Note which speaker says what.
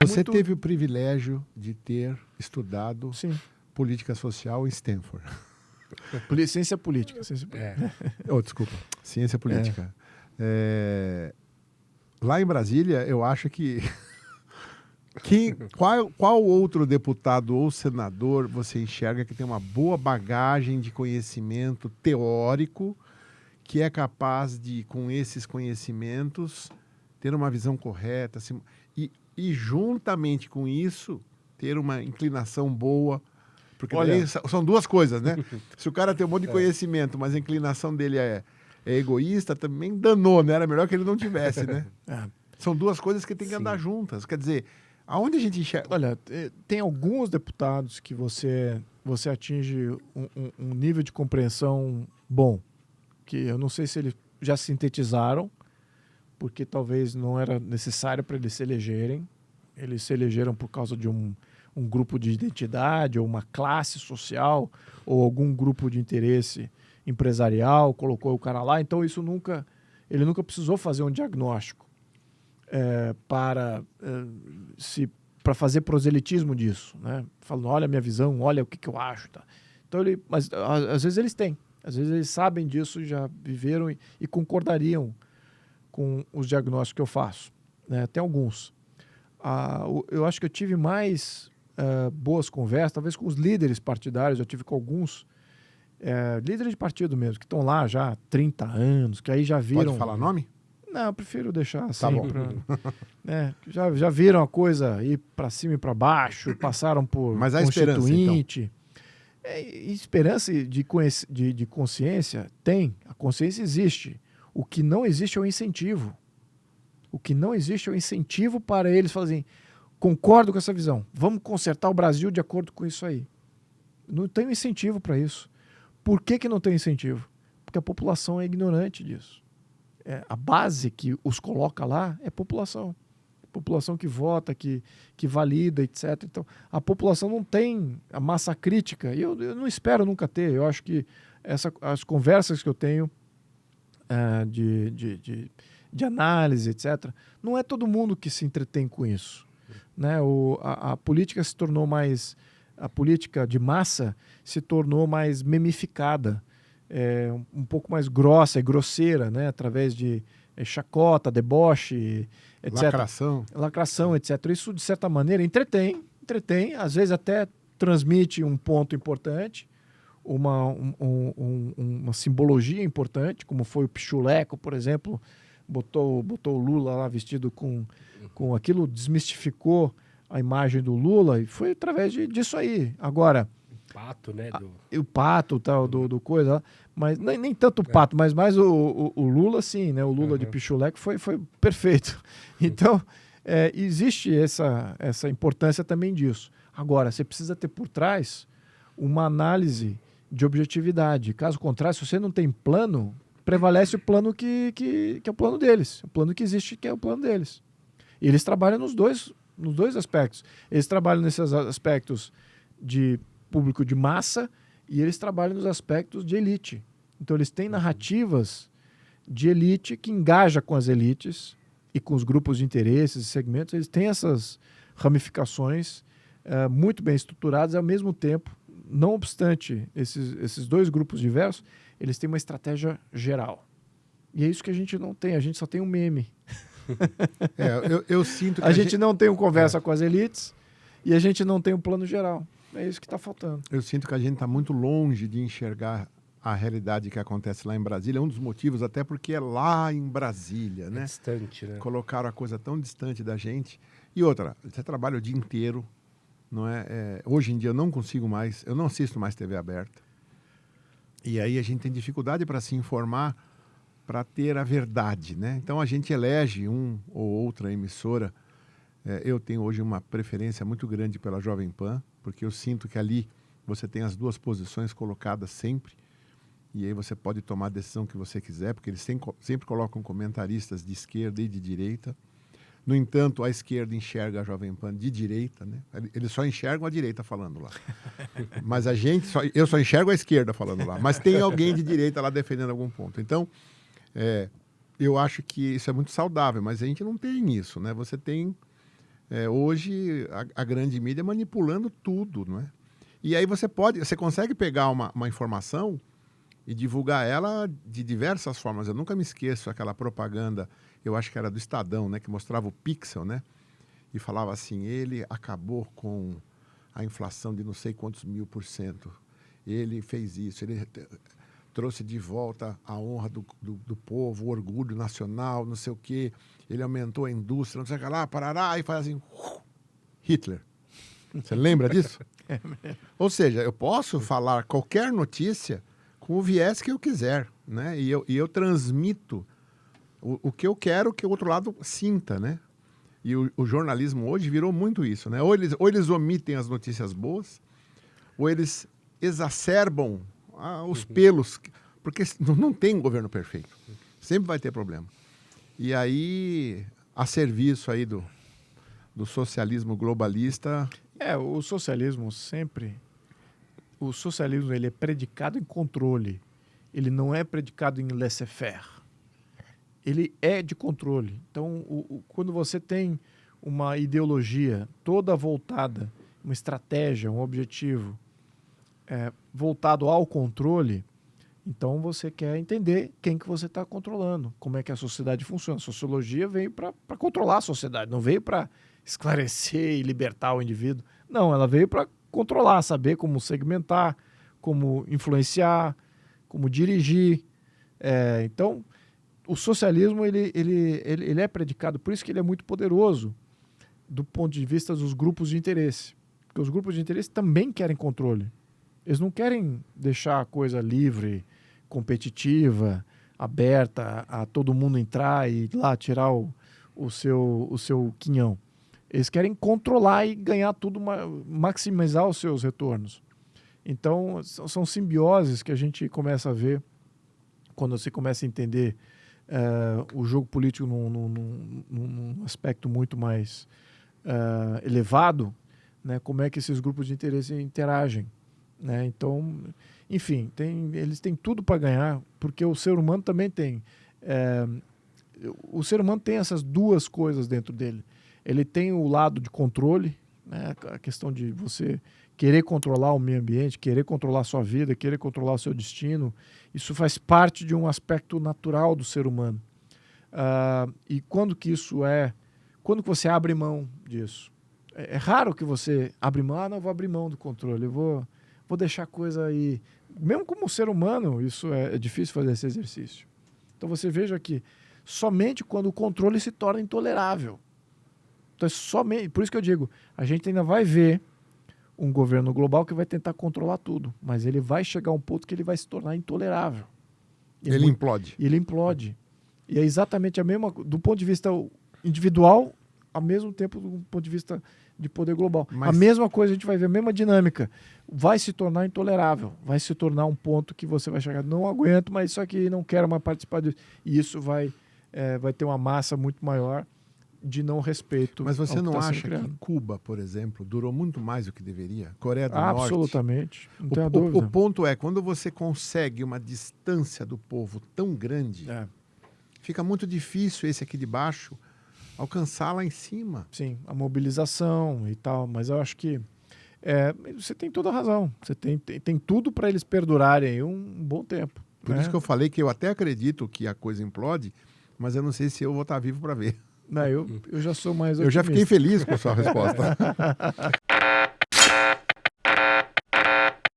Speaker 1: Você teve o privilégio de ter estudado
Speaker 2: Sim.
Speaker 1: política social em Stanford.
Speaker 2: Ciência política.
Speaker 1: Desculpa. Ciência política. Lá em Brasília, eu acho que... Qual outro deputado ou senador você enxerga que tem uma boa bagagem de conhecimento teórico que é capaz de, com esses conhecimentos, ter uma visão correta assim, e juntamente com isso, ter uma inclinação boa? Porque daí são duas coisas, né? Se o cara tem um monte de conhecimento, mas a inclinação dele é egoísta, também danou, né? Era melhor que ele não tivesse, né? São duas coisas que tem que andar juntas. Quer dizer, aonde a gente enxerga?
Speaker 2: Olha, tem alguns deputados que você atinge um nível de compreensão bom, que eu não sei se eles já sintetizaram, porque talvez não era necessário para eles se elegerem. Eles se elegeram por causa de um grupo de identidade, ou uma classe social, ou algum grupo de interesse empresarial, colocou o cara lá. Então ele nunca precisou fazer um diagnóstico para fazer proselitismo disso, né? Falando, olha a minha visão, olha o que eu acho. Tá? Então mas às vezes eles têm, às vezes eles sabem disso, já viveram e concordariam com os diagnósticos que eu faço, né? Tem alguns. Eu acho que eu tive mais boas conversas, talvez com os líderes partidários, eu tive com alguns líderes de partido mesmo, que estão lá já há 30 anos, que aí já viram...
Speaker 1: Pode falar nome?
Speaker 2: Não, eu prefiro deixar assim.
Speaker 1: Tá bom.
Speaker 2: Já viram a coisa ir para cima e para baixo, passaram por
Speaker 1: Mas há
Speaker 2: constituinte. Esperança de consciência tem. A consciência existe. O que não existe é o incentivo. O que não existe é o incentivo para eles fazerem, concordo com essa visão, vamos consertar o Brasil de acordo com isso aí. Não tem incentivo para isso. Por que não tem incentivo? Porque a população é ignorante disso. A base que os coloca lá é a população. População que vota, que valida, etc. Então, a população não tem a massa crítica, e eu não espero nunca ter. Eu acho que as conversas que eu tenho de análise, etc., não é todo mundo que se entretém com isso. Né? A política se tornou mais... A política de massa se tornou mais memificada, um pouco mais grossa e grosseira, né? Através de chacota, deboche, etc. Lacração, etc. Isso, de certa maneira, entretém, às vezes até transmite um ponto importante, uma simbologia importante, como foi o Pichuleco, por exemplo, botou o Lula lá vestido com aquilo, desmistificou a imagem do Lula, e foi através disso aí. Agora...
Speaker 3: O pato, né?
Speaker 2: O pato, tal, do coisa, mas nem tanto o pato, mas mais o Lula, sim, né? O Lula de Pichuleco foi perfeito. Então, existe essa importância também disso. Agora, você precisa ter por trás uma análise de objetividade. Caso contrário, se você não tem plano, prevalece o plano que é o plano deles. O plano que existe, que é o plano deles. E eles trabalham nos dois aspectos. Eles trabalham nesses aspectos de público de massa e eles trabalham nos aspectos de elite. Então, eles têm narrativas de elite que engaja com as elites e com os grupos de interesses e segmentos. Eles têm essas ramificações muito bem estruturadas, ao mesmo tempo, não obstante esses dois grupos diversos, eles têm uma estratégia geral. E é isso que a gente não tem, a gente só tem um meme.
Speaker 1: Eu sinto que
Speaker 2: a gente não tem uma conversa com as elites e a gente não tem um plano geral. É isso que está faltando.
Speaker 1: Eu sinto que a gente está muito longe de enxergar a realidade que acontece lá em Brasília. É um dos motivos, até porque é lá em Brasília, né?
Speaker 3: Distante, né?
Speaker 1: Colocaram a coisa tão distante da gente. E outra, você trabalha o dia inteiro, não é? Hoje em dia eu não consigo mais, eu não assisto mais TV aberta. E aí a gente tem dificuldade para se informar, para ter a verdade, né? Então a gente elege um ou outra emissora. Eu tenho hoje uma preferência muito grande pela Jovem Pan, porque eu sinto que ali você tem as duas posições colocadas sempre, e aí você pode tomar a decisão que você quiser, porque eles sempre colocam comentaristas de esquerda e de direita. No entanto, a esquerda enxerga a Jovem Pan de direita, né? Eles só enxergam a direita falando lá. Mas eu só enxergo a esquerda falando lá. Mas tem alguém de direita lá defendendo algum ponto. Então, eu acho que isso é muito saudável, mas a gente não tem isso, né? Você tem Hoje, a grande mídia manipulando tudo, não é? E aí você consegue pegar uma informação e divulgar ela de diversas formas. Eu nunca me esqueço aquela propaganda, eu acho que era do Estadão, né, que mostrava o Pixel, né, e falava assim, ele acabou com a inflação de não sei quantos mil%. Ele fez isso, ele trouxe de volta a honra do povo, o orgulho nacional, não sei o quê. Ele aumentou a indústria, não sei o que lá, parará, e faz assim, Hitler. Você lembra disso? Ou seja, eu posso falar qualquer notícia com o viés que eu quiser, né? E eu transmito o que eu quero que o outro lado sinta, né? E o jornalismo hoje virou muito isso, né? Ou eles omitem as notícias boas, ou eles exacerbam os pelos, porque não tem governo perfeito. Sempre vai ter problema. E aí, a serviço aí do socialismo globalista...
Speaker 2: O socialismo sempre... O socialismo ele é predicado em controle. Ele não é predicado em laissez-faire. Ele é de controle. Então, quando você tem uma ideologia toda voltada, uma estratégia, um objetivo voltado ao controle, então você quer entender quem que você está controlando, como é que a sociedade funciona. A sociologia veio para controlar a sociedade, não veio para esclarecer e libertar o indivíduo. Não, ela veio para controlar, saber como segmentar, como influenciar, como dirigir. Então, o socialismo ele é predicado, por isso que ele é muito poderoso do ponto de vista dos grupos de interesse. Porque os grupos de interesse também querem controle. Eles não querem deixar a coisa livre, competitiva, aberta, a todo mundo entrar e lá tirar o seu quinhão. Eles querem controlar e ganhar tudo, maximizar os seus retornos. Então, são simbioses que a gente começa a ver quando você começa a entender o jogo político num aspecto muito mais elevado, né? Como é que esses grupos de interesse interagem. Né? Então, enfim, eles têm tudo para ganhar, porque o ser humano também tem. O ser humano tem essas duas coisas dentro dele. Ele tem o lado de controle, né? A questão de você querer controlar o meio ambiente, querer controlar a sua vida, querer controlar o seu destino. Isso faz parte de um aspecto natural do ser humano. E quando que isso quando que você abre mão disso? É raro que você abre mão, não, eu vou abrir mão do controle, eu vou deixar a coisa aí. Mesmo como ser humano, isso é difícil fazer esse exercício. Então você veja que somente quando o controle se torna intolerável. Então, por isso que eu digo, a gente ainda vai ver um governo global que vai tentar controlar tudo, mas ele vai chegar a um ponto que ele vai se tornar intolerável.
Speaker 1: Ele implode.
Speaker 2: Ele implode. E é exatamente a mesma, do ponto de vista individual, ao mesmo tempo do ponto de vista de poder global. A mesma coisa, a gente vai ver a mesma dinâmica. Vai se tornar intolerável, vai se tornar um ponto que você vai chegar, não aguento, mas isso aqui não quero mais participar disso. E isso vai ter uma massa muito maior de não respeito.
Speaker 1: Mas você não acha que Cuba, por exemplo, durou muito mais do que deveria? Coreia do Norte?
Speaker 2: Absolutamente, não tenho dúvida.
Speaker 1: O ponto é, quando você consegue uma distância do povo tão grande, fica muito difícil esse aqui de baixo alcançar lá em cima.
Speaker 2: Sim, a mobilização e tal, mas eu acho que você tem toda a razão. Você tem tudo para eles perdurarem um bom tempo.
Speaker 1: Por isso que eu falei que eu até acredito que a coisa implode, mas eu não sei se eu vou estar vivo para ver.
Speaker 2: Não, eu já sou mais otimista.
Speaker 1: Eu já fiquei feliz com a sua resposta.